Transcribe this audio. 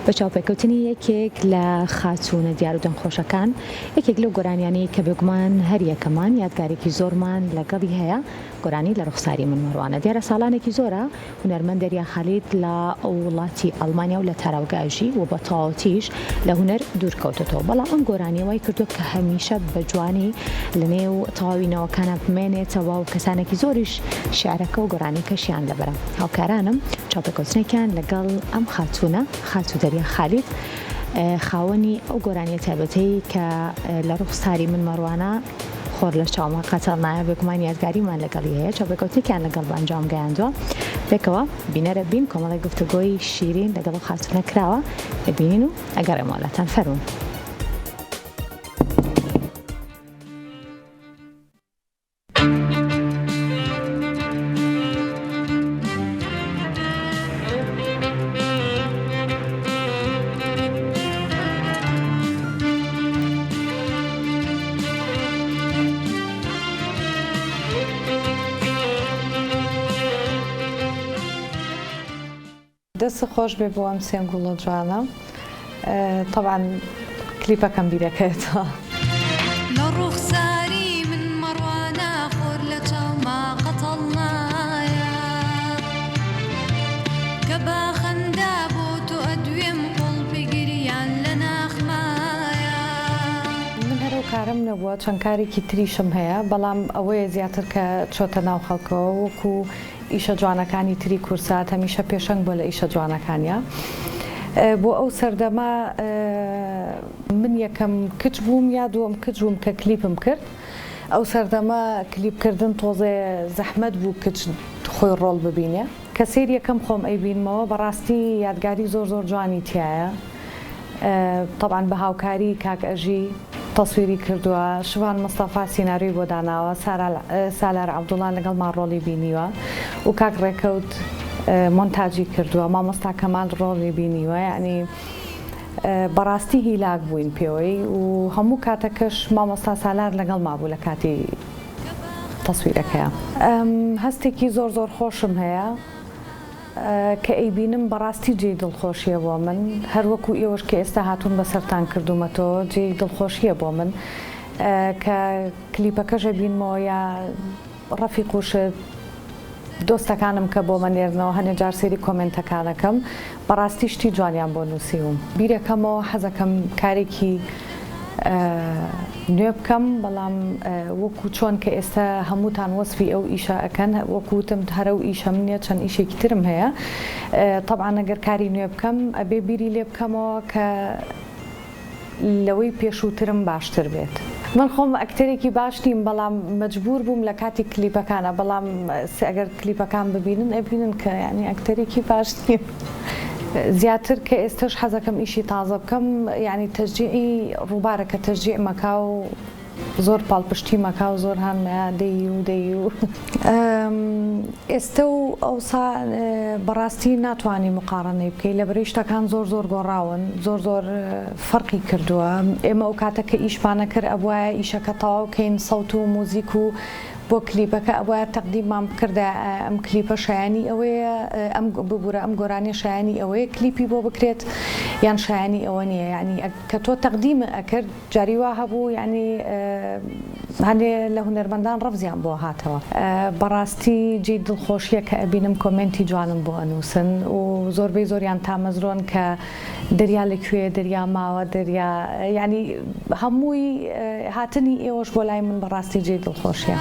بە چاوپێکەوتنی یەکێک لە خاچوونە دیار و دەنگخۆشەکان یەکێک لەو گۆرانیانی کە بێگومان هەر یەکەمان یادگارێکی زۆرمان لەگەڵی هەیە گۆرانی لە ڕوخساری من مەڕوانە. دیارە ساڵانێکی زۆرە هونەرمەند دەریا خەلید لە وڵاتی ئەڵمانیا و لە تاراوگاژی و بە تەواوەتیش لە هونەر دوورکەوتێتەوە، بەڵام ئەم گۆرانی وای کردو کە هەمیشە بە جوانی لە نێو تەواوینەوەکانە بمێنێتەوە و کەسانێکی زۆریش شیعرەکە و گۆرانیکەشیان لەبەرە. هاوکارانم چاوپێکەوتنێکیان لەگەڵ ئەم خاتوونە خاتوو دەریا خەلید خاوەنی ئەو گۆرانیە تایبەتەی کە لە ڕوخساری من مەڕوانە خۆر لە چاومە قەتەڵ نایە بێگومان یادگاریمان لەگەڵی هەیە. چاوپێکەوتنێکیان لەگەڵ بەنجام گەیاندووە. پێکەوە بینەرە بین کۆمەڵی گفتوگۆی شیرین لەگەڵ خاتوونە کراوە دەبینین و ئەگەڕێمەوە وڵاتان فەرموون. دەست خۆش بێ بۆ ئەم سێنگوڵە جوانە. طبعاً کلیپەکەم بیرەکەوێتەوە. لە ڕوخساری من مەڕوانە خۆر لە چاوما قەتەڵ نایە کە باخەندا بۆ تۆ ئەدوێم قوڵ پێگیریان لە ناخمایە. من هەرو کارم نەبووە، چەند کارێکی تریشم هەیە، بەڵام ئەوەیە زیاتر کە چۆتە ناو خەڵکەوە وەکو ئیشە جوانەکانی تری کورسات هەمیشە پێشەنگ بۆ لە ئیشە جوانەکانیە. بۆ ئەو سەردەما من یەکەم کچ بووم یا دووەم کچ بووم کە کلیپم کرد. ئەو سەردەما کلیپکردن تۆزێ زەحمەت بوو کچ خۆی ڕۆڵ ببینێ. کە سێری یەکەم خۆم ئەیبینمەوە بەڕاستی یادگاری زۆر زۆر جوانی تایە. طبعاً بە هاوکاری کاک ئەژی تەسویری کردووە، شوان مستەفا سیناریۆی بۆ داناوە، سالار عەبدوڵڵا لەگەڵمان ڕۆڵی بینیوە و کاک ڕێکەوت مۆنتاژی کردووە، مامۆستا کەمال ڕۆڵی بینیوە. یعنی بەڕاستی هیلاک بووین پێوەی و هەموو کاتەکەش مامۆستا سالار لەگەڵ مابوو لە کاتی تەسویرەکەیە. هەستێکی زۆر زۆر خۆشم هەیە کە ئەیبینم بەڕاستی جێی دڵخۆشیە بۆ من، هەروەکو ئێوەش کە ئێستا هاتوون بەسەرتان کردومەتەوە جێی دڵخۆشیە بۆ من کە کلیپەکەش ئەبینمەوە یا ڕەفیق وشت دۆستەکانم کە بۆ مەنێرنەوە هەنێ جار سێری کۆمنتەکانەکەم بەڕاستی شتی جوانیان بۆ نووسیوم. بیرەکەمەوە حەزەکەم کارێکی نوێ بکەم، بەڵام وەکو چۆن کە ئێستا هەمووتان وەسفی ئەو ئیشە ئەکەن، وەکوتم هەرە و ئیشە منە چەند ئیشێکی ترم هەیە. طبعاً ئەگەر کاری نوێ بکەم ئەبێ بیری لێ بکەمەوە کە لەوەی پێشووترم باشتر بێت. من خۆم ئەکتەرێکی باش نیم، بەڵام مەجبور بووم لە کاتی کلیپەکانە، بەڵام ئەگەر کلیپەکان ببینن ئەبینن کە یعنی ئەکتەرێکی باش نیم. زیاتر کە ئێستش حەزەکەم ئیشی تازە بکەم، یعنی تەشجیعی ڕووبارەکە تەشجیع مەکا و زۆر پاڵپشتی مەکا و زۆر هەمە دەی و ئێستا و ئەوسا بەڕاستی ناتوانانی مقارنەی بکەی لە بەرەی شتەکان زۆر زۆر گۆڕاون، زۆر زۆر فەرقی کردووە. ئێمە ئەو کاتەکە ئیشمانە کرد ئەبوایە ئیشەکە تەواو بکەین سەوت و موزیک و بۆ کلیپەکە ئەوەیە تەقدیممان بکردە ئەم کلیپە شایانی ئەوەیە، ئەم ببوورە ئەم گۆرانی شایانی ئەوەیە کلیپی بۆ بکرێت یان شایانی ئەوە نییە. یعنی کە تۆ تەقدیمە ئەکرد جاری وا هەبوو، یعنی هەندێ لە هونەرمەندان ڕەفزیان بۆ هاتەوە. بەڕاستی جێی دڵخۆشیە کە ئەبینم کۆمنتی جوانم بۆ ئەنووسن و زۆربەی زۆریان تامەزرۆن کە دەریا لەکوێ دەریا ماوە دەریا، یعنی هەمووی هاتنی ئێوەش بۆ لای من بەڕاستی جێی دڵخۆشیە.